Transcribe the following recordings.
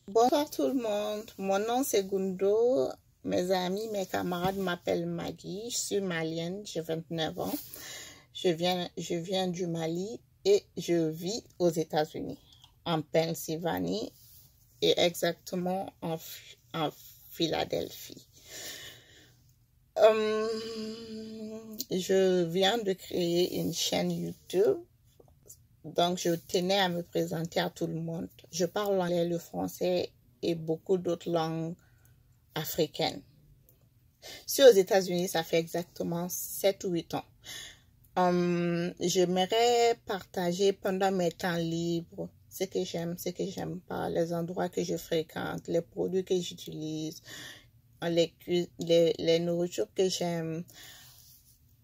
Bonsoir tout le monde, mon nom c'est Gundo, mes amis, mes camarades m'appellent Maggie, je suis malienne, j'ai 29 ans, je viens du Mali et je vis aux États-Unis, en Pennsylvanie et exactement en Philadelphie. Je viens de créer une chaîne YouTube. Donc, je tenais à me présenter à tout le monde. Je parle l'anglais, le français et beaucoup d'autres langues africaines. Je suis aux États-Unis, ça fait exactement 7 ou 8 ans. J'aimerais partager pendant mes temps libres ce que j'aime pas, les endroits que je fréquente, les produits que j'utilise, les nourritures que j'aime.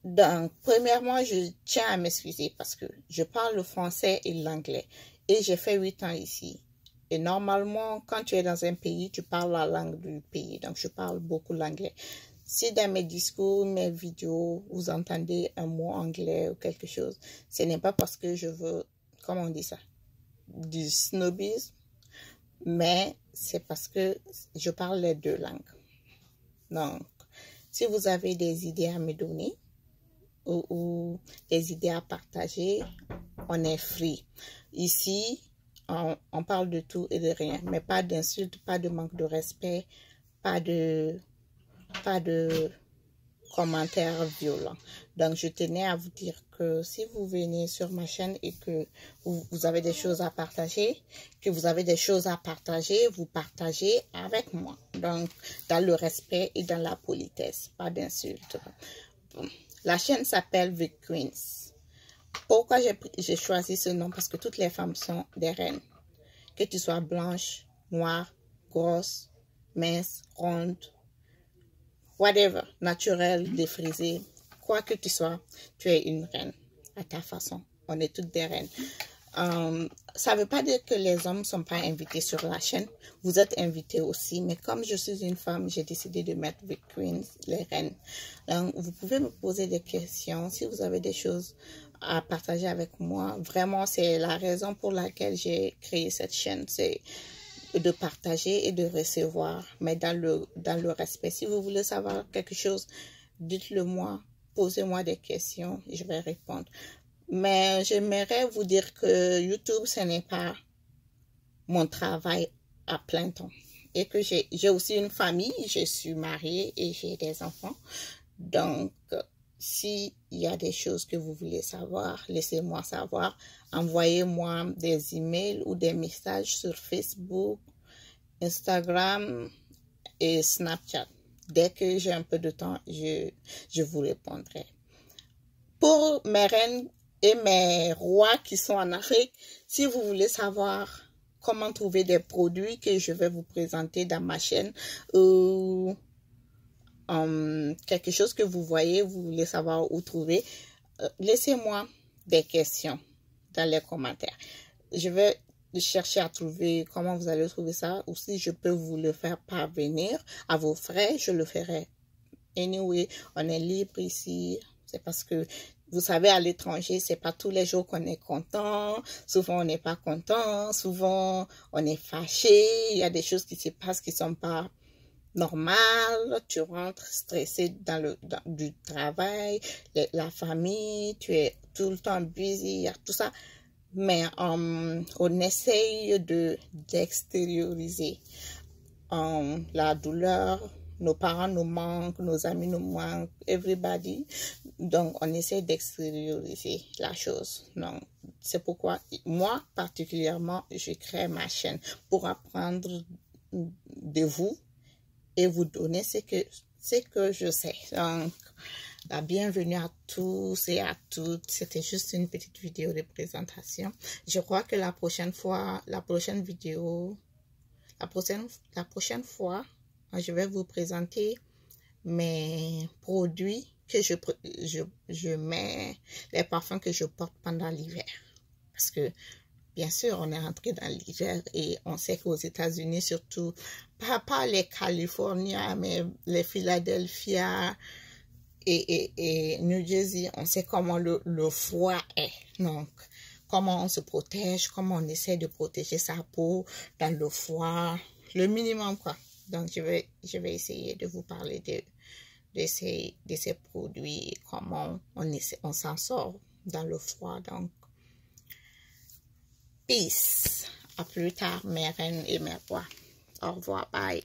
Donc, premièrement, je tiens à m'excuser parce que je parle le français et l'anglais et j'ai fait 8 ans ici. Et normalement, quand tu es dans un pays, tu parles la langue du pays. Donc, je parle beaucoup l'anglais. Si dans mes discours, mes vidéos, vous entendez un mot anglais ou quelque chose, ce n'est pas parce que je veux, comment on dit ça, du snobisme, mais c'est parce que je parle les deux langues. Donc, si vous avez des idées à me donner, ou des idées à partager, on est free. Ici, on parle de tout et de rien, mais pas d'insultes, pas de manque de respect, pas de commentaires violents. Donc, je tenais à vous dire que si vous venez sur ma chaîne et que vous avez des choses à partager, vous partagez avec moi. Donc, dans le respect et dans la politesse, pas d'insultes. La chaîne s'appelle The Queens. Pourquoi j'ai choisi ce nom? Parce que toutes les femmes sont des reines. Que tu sois blanche, noire, grosse, mince, ronde, whatever, naturelle, défrisée, quoi que tu sois, tu es une reine à ta façon. On est toutes des reines. Ça ne veut pas dire que les hommes ne sont pas invités sur la chaîne. Vous êtes invités aussi. Mais comme je suis une femme, j'ai décidé de mettre The Queens, les reines. Donc, vous pouvez me poser des questions. Si vous avez des choses à partager avec moi, vraiment, c'est la raison pour laquelle j'ai créé cette chaîne. C'est de partager et de recevoir, mais dans le respect. Si vous voulez savoir quelque chose, dites-le moi. Posez-moi des questions et je vais répondre. Mais j'aimerais vous dire que YouTube, ce n'est pas mon travail à plein temps. Et que j'ai aussi une famille, je suis mariée et j'ai des enfants. Donc, s'il y a des choses que vous voulez savoir, laissez-moi savoir. Envoyez-moi des emails ou des messages sur Facebook, Instagram et Snapchat. Dès que j'ai un peu de temps, je vous répondrai. Pour mes reines et mes rois qui sont en Afrique, si vous voulez savoir comment trouver des produits que je vais vous présenter dans ma chaîne ou quelque chose que vous voyez, vous voulez savoir où trouver, laissez-moi des questions dans les commentaires. Je vais chercher à trouver comment vous allez trouver ça, ou si je peux vous le faire parvenir à vos frais, je le ferai. Anyway, on est libre ici. C'est parce que, vous savez, à l'étranger, c'est pas tous les jours qu'on est content. Souvent, on n'est pas content. Souvent, on est fâché. Il y a des choses qui se passent qui sont pas normales. Tu rentres stressé du travail, la famille, tu es tout le temps busy, il y a tout ça. Mais on essaye d'extérioriser la douleur. Nos parents nous manquent, nos amis nous manquent, everybody. Donc, on essaie d'extérioriser la chose. Donc, c'est pourquoi, moi, particulièrement, je crée ma chaîne pour apprendre de vous et vous donner ce que je sais. Donc, la bienvenue à tous et à toutes. C'était juste une petite vidéo de présentation. Je crois que la prochaine fois, je vais vous présenter mes produits que je mets, les parfums que je porte pendant l'hiver. Parce que, bien sûr, on est rentré dans l'hiver et on sait qu'aux États-Unis, surtout, pas les Californiens, mais les Philadelphia et New Jersey, on sait comment le froid est. Donc, comment on se protège, comment on essaie de protéger sa peau dans le froid, le minimum quoi. Donc je vais essayer de vous parler de ces produits et comment on s'en sort dans le froid. Donc peace, à plus tard mes reines et mes rois, au revoir, bye.